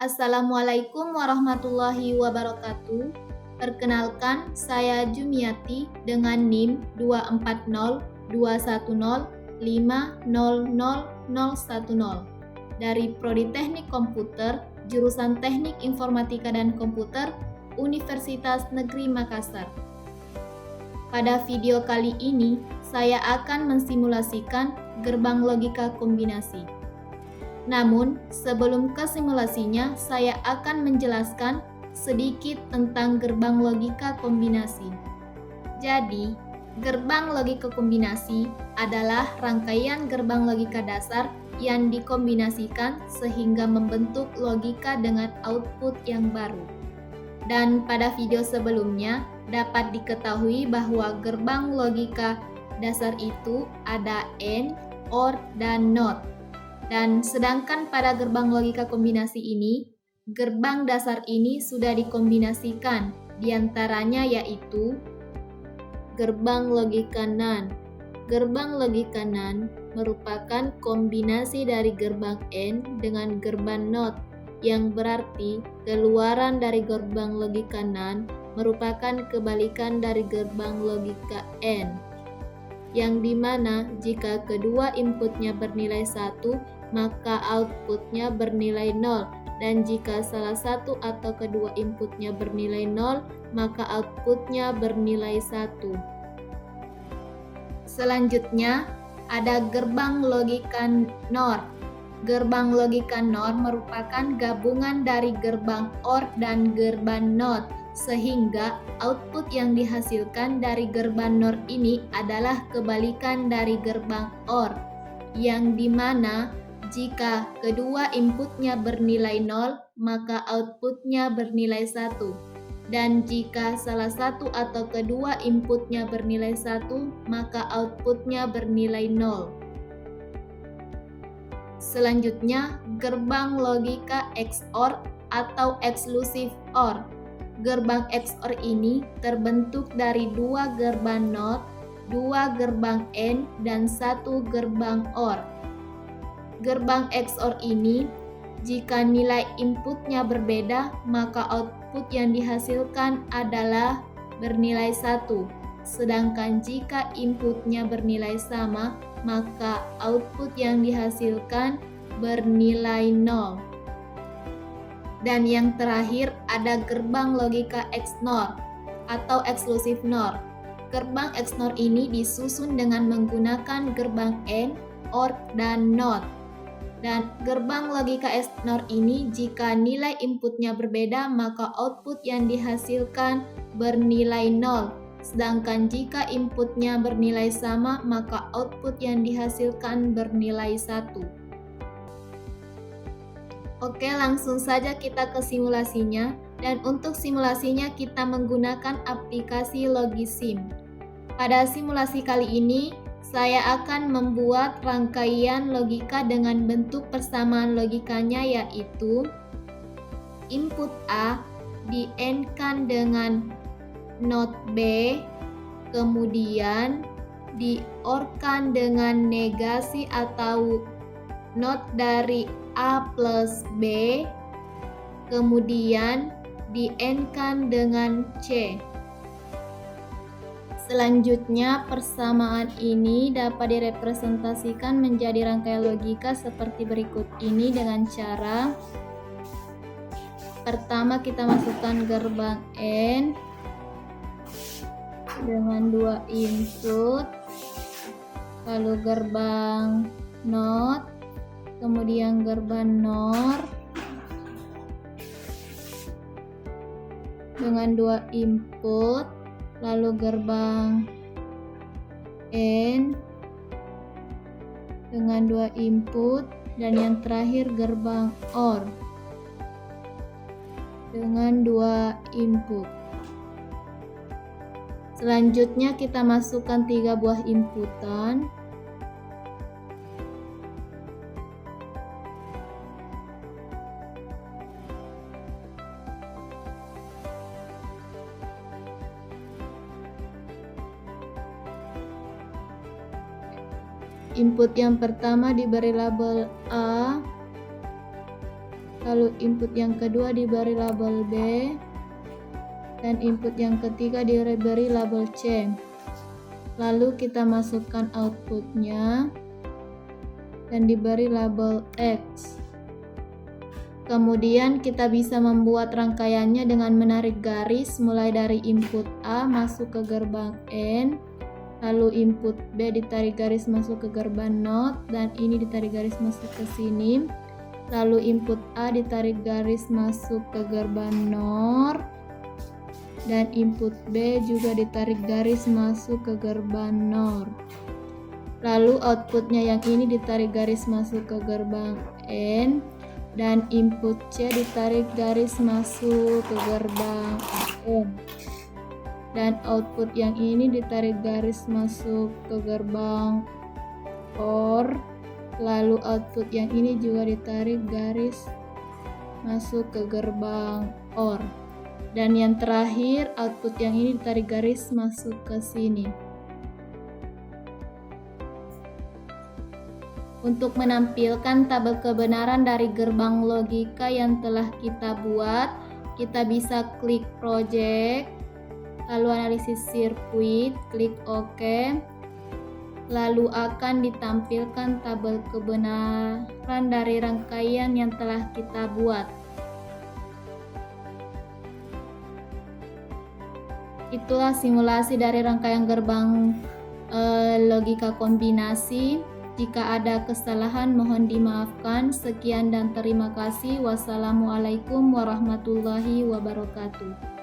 Assalamualaikum warahmatullahi wabarakatuh. Perkenalkan, saya Jumiati dengan NIM 24021050010 dari Prodi Teknik Komputer, jurusan Teknik Informatika dan Komputer, Universitas Negeri Makassar. Pada video kali ini, saya akan mensimulasikan gerbang logika kombinasi. Namun, sebelum ke simulasinya, saya akan menjelaskan sedikit tentang gerbang logika kombinasi. Jadi, gerbang logika kombinasi adalah rangkaian gerbang logika dasar yang dikombinasikan sehingga membentuk logika dengan output yang baru. Dan pada video sebelumnya, dapat diketahui bahwa gerbang logika dasar itu ada AND, OR, dan NOT. Dan sedangkan pada gerbang logika kombinasi ini, gerbang dasar ini sudah dikombinasikan, diantaranya yaitu gerbang logika NAND. Gerbang logika NAND merupakan kombinasi dari gerbang AND dengan gerbang NOT, yang berarti keluaran dari gerbang logika NAND merupakan kebalikan dari gerbang logika AND, yang dimana jika kedua inputnya bernilai 1, maka outputnya bernilai 0, dan jika salah satu atau kedua inputnya bernilai 0, maka outputnya bernilai 1. Selanjutnya, ada gerbang logika NOR. Gerbang logika NOR merupakan gabungan dari gerbang OR dan gerbang NOT, sehingga output yang dihasilkan dari gerbang NOR ini adalah kebalikan dari gerbang OR, yang dimana jika kedua inputnya bernilai 0, maka outputnya bernilai 1. Dan jika salah satu atau kedua inputnya bernilai 1, maka outputnya bernilai 0. Selanjutnya, gerbang logika XOR atau Exclusive OR. Gerbang XOR ini terbentuk dari 2 gerbang NOT, 2 gerbang AND, dan 1 gerbang OR. Gerbang XOR ini, jika nilai inputnya berbeda, maka output yang dihasilkan adalah bernilai 1. Sedangkan jika inputnya bernilai sama, maka output yang dihasilkan bernilai 0. Dan yang terakhir ada gerbang logika XNOR atau Exclusive NOR. Gerbang XNOR ini disusun dengan menggunakan gerbang AND, OR, dan NOT. Dan gerbang logika XNOR ini jika nilai inputnya berbeda, maka output yang dihasilkan bernilai 0. Sedangkan jika inputnya bernilai sama, maka output yang dihasilkan bernilai 1. Oke, langsung saja kita ke simulasinya. Dan untuk simulasinya kita menggunakan aplikasi Logisim. Pada simulasi kali ini, saya akan membuat rangkaian logika dengan bentuk persamaan logikanya, yaitu input A di-AND-kan dengan NOT B, kemudian di-OR-kan dengan negasi atau NOT dari A plus B, kemudian di-AND-kan dengan C. Selanjutnya, persamaan ini dapat direpresentasikan menjadi rangkaian logika seperti berikut ini dengan cara pertama kita masukkan gerbang AND dengan 2 input, lalu gerbang NOT, kemudian gerbang NOR dengan 2 input, lalu gerbang AND dengan 2 input, dan yang terakhir gerbang OR dengan 2 input. Selanjutnya kita masukkan 3 buah inputan. Input yang pertama diberi label A, lalu input yang kedua diberi label B, dan input yang ketiga diberi label C. Lalu kita masukkan outputnya dan diberi label X. Kemudian kita bisa membuat rangkaiannya dengan menarik garis mulai dari input A masuk ke gerbang N, lalu input B ditarik garis masuk ke gerbang NOT, dan ini ditarik garis masuk ke sini. Lalu input A ditarik garis masuk ke gerbang NOR, dan input B juga ditarik garis masuk ke gerbang NOR. Lalu outputnya yang ini ditarik garis masuk ke gerbang N, dan input C ditarik garis masuk ke gerbang N, dan output yang ini ditarik garis masuk ke gerbang OR. Lalu output yang ini juga ditarik garis masuk ke gerbang OR, dan yang terakhir output yang ini ditarik garis masuk ke sini. Untuk menampilkan tabel kebenaran dari gerbang logika yang telah kita buat, kita bisa klik project, lalu analisis sirkuit, klik OK, lalu akan ditampilkan tabel kebenaran dari rangkaian yang telah kita buat. Itulah simulasi dari rangkaian gerbang logika kombinasi. Jika ada kesalahan mohon dimaafkan. Sekian dan terima kasih. Wassalamualaikum warahmatullahi wabarakatuh.